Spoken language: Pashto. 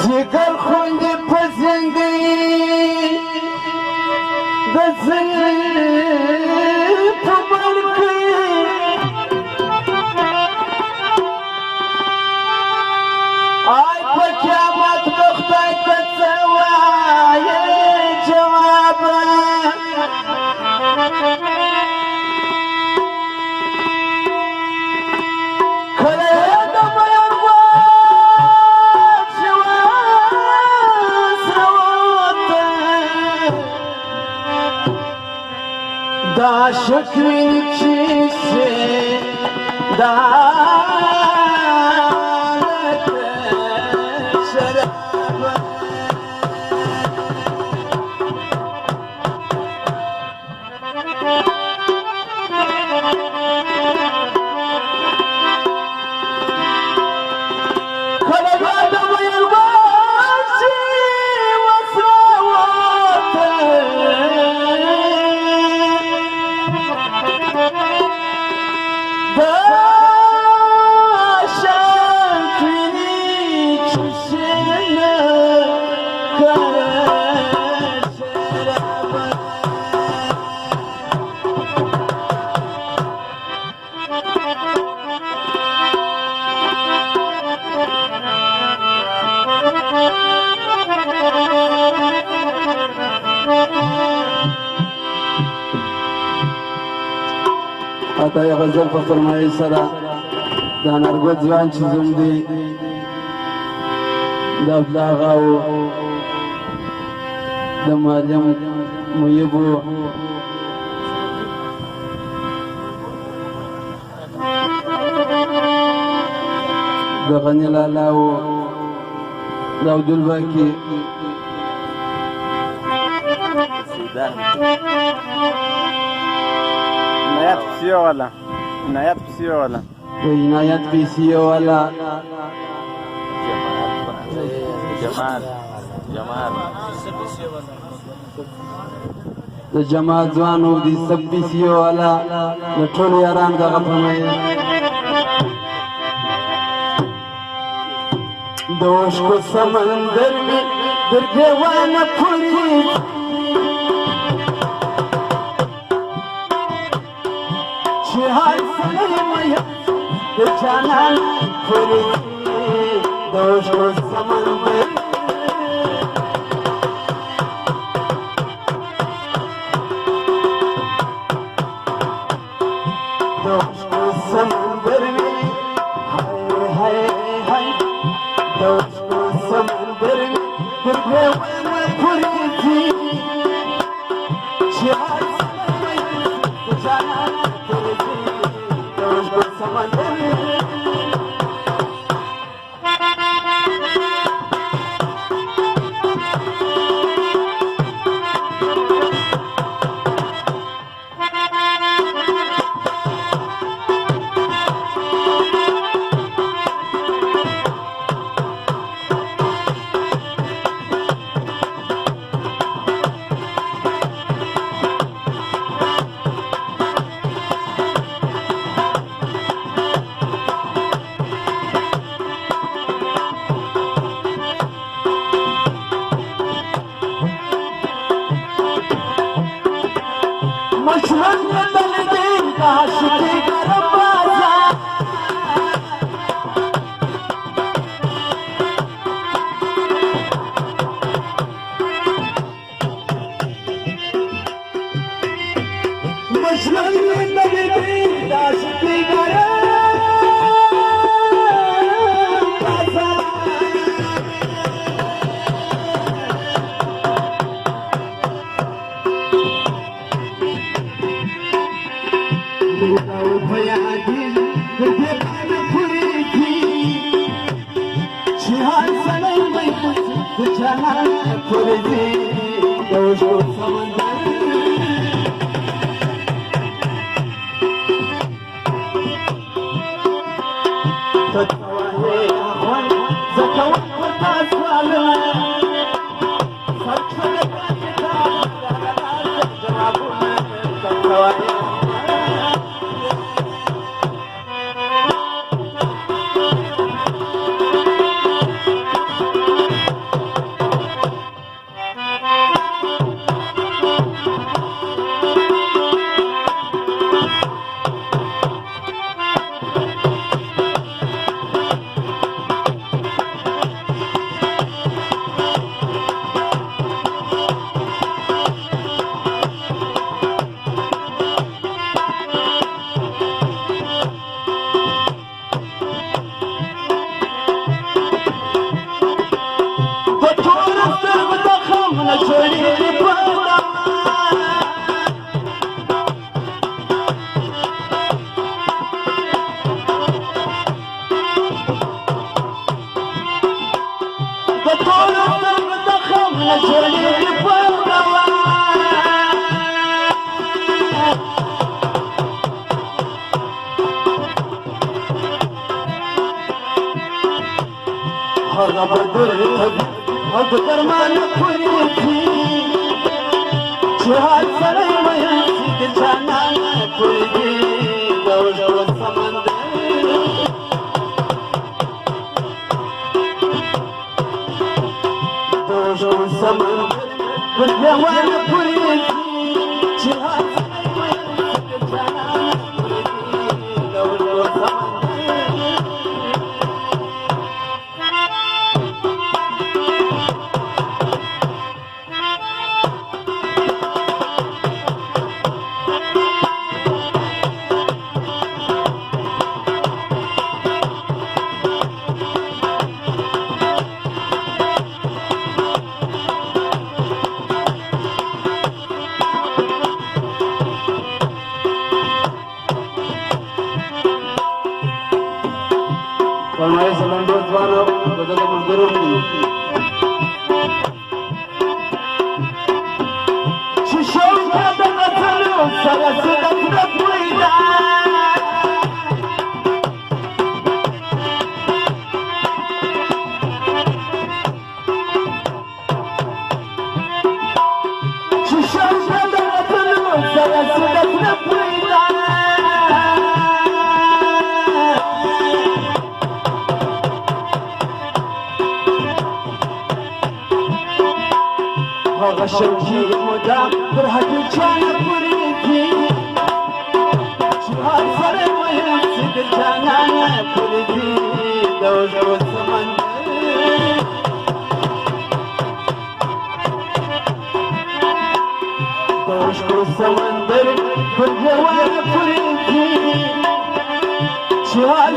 جگر خوندی پسندی دزل پبرکی آی پا قیامت بخدای تسوای جوابا دا شکوین چیسه دالت شراب اتا یا غزل په فرمایي سره د نرګو ځوان چې زوم دی د ابلاغه او د معلم محیبو د غني لالا او د عبدالباقي عنایت پسیو والا عنایت پسیو والا عنایت پسیو والا جمال د جماعت ځوانو د سب پسیو والا د ټولو یاران دغه فرمایي د عشق سمندر میں در دیوانه پوری چې هر سړی مې د جانان پوری د عشق سمندر د عشق سمندر میں هاي هاي د عشق سمندر میں در دیوانه پوری چې هر سړی مې د جانان مشهد دلدین کا عاشقی گرم بازار مشهد دلدین کا عاشقی گرم نه جوړېږي په دوا د ټولو سترګو زخم نه جوړېږي په دوا هغه به طبیب په درمانه پورې ځي چې هر سړی ویل شي د جانانه پورې ځي د ژور سمندر د ژور سمندر پر دیوانه پورې ځي چې هر سړی ویل شي د جانانه پورې ځي د ژور سمندر فرمایي سمندر ځوانو د دغه ملګرو چې شوق د غزلو سره صدق د پیدا چې شوق د غزلو سره صدق د پیدا هغه شوقي مدام پر هټو چانه پورې ځي چې هر سړی ویل شي د جانانه پورې ځي د ژور سمندر د ژور سمندر پر دیوانه پورې ځي چې هر